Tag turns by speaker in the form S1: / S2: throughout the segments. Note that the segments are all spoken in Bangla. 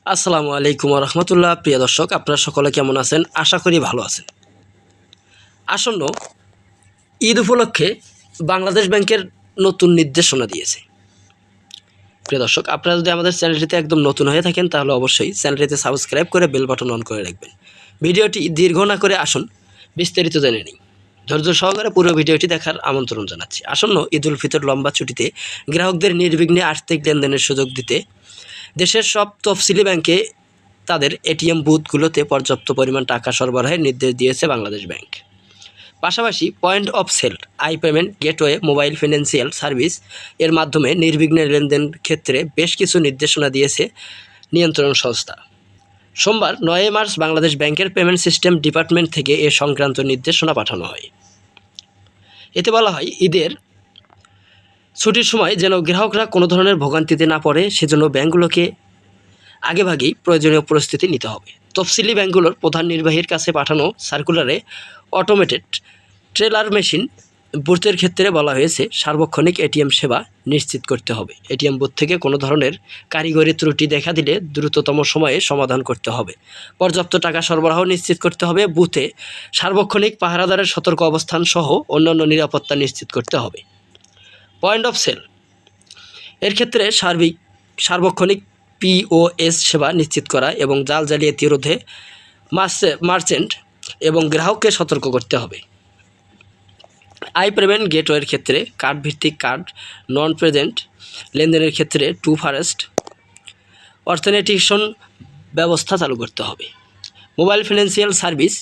S1: আসসালামু আলাইকুম রহমতুল্লাহ। প্রিয় দর্শক, আপনারা সকলে কেমন আছেন? আশা করি ভালো আছেন। আসন্ন ঈদ উপলক্ষে বাংলাদেশ ব্যাংকের নতুন নির্দেশনা দিয়েছে। প্রিয় দর্শক, আপনারা যদি আমাদের চ্যানেলটিতে একদম নতুন হয়ে থাকেন তাহলে অবশ্যই চ্যানেলটিতে সাবস্ক্রাইব করে বেল বাটন অন করে রাখবেন। ভিডিওটি দীর্ঘ না করে আসুন বিস্তারিত জেনে নিই। ধৈর্য সহকারে পুরো ভিডিওটি দেখার আমন্ত্রণ জানাচ্ছি। আসন্ন ঈদ উল ফিতর লম্বা ছুটিতে গ্রাহকদের নির্বিঘ্নে আর্থিক লেনদেনের সুযোগ দিতে দেশের সব তফসিলি ব্যাংকে তাদের এটিএম বুথগুলোতে পর্যাপ্ত পরিমাণ টাকা সরবরাহের নির্দেশ দিয়েছে বাংলাদেশ ব্যাংক। পাশাপাশি point of sale, I payment gateway, mobile financial service এর মাধ্যমে নির্বিঘ্নে লেনদেন ক্ষেত্রে বেশ কিছু নির্দেশনা দিয়েছে নিয়ন্ত্রণ সংস্থা। সোমবার 9 মার্চ বাংলাদেশ ব্যাংকের পেমেন্ট সিস্টেম ডিপার্টমেন্ট থেকে এ সংক্রান্ত নির্দেশনা পাঠানো হয়। এতে বলা হয়, ঈদের ছুটির সময় যেন গ্রাহকরা কোনো ধরনের ভোগান্তিতে না পড়ে সেজন্য ব্যাংকগুলোকে আগেভাগেই প্রয়োজনীয় প্রস্তুতি নিতে হবে। তফসিলি ব্যাংকগুলোর প্রধান নির্বাহীর কাছে পাঠানো সার্কুলারে অটোমেটেড টেলার মেশিন বুথের ক্ষেত্রে বলা হয়েছে, সার্বক্ষণিক এটিএম সেবা নিশ্চিত করতে হবে। এটিএম বুথ থেকে কোনো ধরনের কারিগরি ত্রুটি দেখা দিলে দ্রুততম সময়ে সমাধান করতে হবে। পর্যাপ্ত টাকা সরবরাহ নিশ্চিত করতে হবে। বুথে সার্বক্ষণিক পাহারাদারের সতর্ক অবস্থান সহ অন্যান্য নিরাপত্তা নিশ্চিত করতে হবে। পয়েন্ট অফ সেল এর ক্ষেত্রে সার্বক্ষণিক পিওএস সেবা নিশ্চিত করা এবং জাল জালিয়াতি রোধে মার্চেন্ট এবং গ্রাহককে সতর্ক করতে হবে। আই পেমেন্ট গেটওয়ের ক্ষেত্রে কার্ড ভিত্তিক কার্ড নন প্রেজেন্ট লেনদেনের ক্ষেত্রে টু ফারেস্ট অর্থেনেটিকেশন ব্যবস্থা চালু করতে হবে। মোবাইল ফিনান্সিয়াল সার্ভিস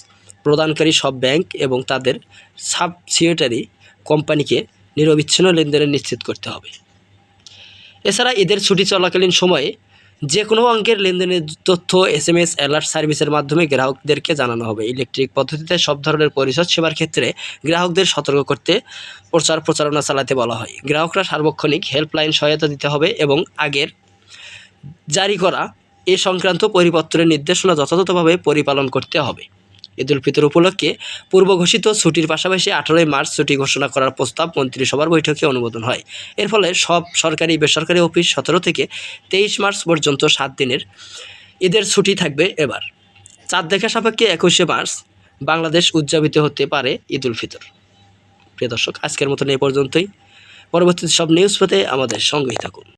S1: প্রদানকারী সব ব্যাংক এবং তাদের সাবসিডিয়ারি কোম্পানিকে নিরবিচ্ছিন্ন লেনদেনের নিশ্চিত করতে হবে। এছাড়া ঈদের ছুটি চলাকালীন সময়ে যে কোনো অঙ্কের লেনদেনের তথ্য SMS অ্যালার্ট সার্ভিসের মাধ্যমে গ্রাহকদেরকে জানানো হবে। ইলেকট্রিক পদ্ধতিতে সব ধরনের পরিশোধ সেবার ক্ষেত্রে গ্রাহকদের সতর্ক করতে প্রচারণা চালাতে বলা হয়। গ্রাহকরা সার্বক্ষণিক হেল্পলাইন সহায়তা দিতে হবে এবং আগের জারি করা এ সংক্রান্ত পরিপত্রের নির্দেশনা যথাযথভাবে পরিপালন করতে হবে। ঈদ উল ফিতর উপলক্ষে পূর্ব ঘোষিত ছুটির পাশাপাশি 18 মার্চ ছুটি ঘোষণা করার প্রস্তাব মন্ত্রিসভার বৈঠকে অনুমোদন হয়। এর ফলে সব সরকারি বেসরকারি অফিস 17 থেকে 23 মার্চ পর্যন্ত 7 দিনের ঈদের ছুটি থাকবে। এবার চাঁদ দেখা সাপেক্ষে 21 মার্চ বাংলাদেশ উদযাপিত হতে পারে ঈদ উল ফিতর। প্রিয় দর্শক, আজকের মতন এই পর্যন্তই। পরবর্তী সব নিউজ পেতে আমাদের সঙ্গেই থাকুন।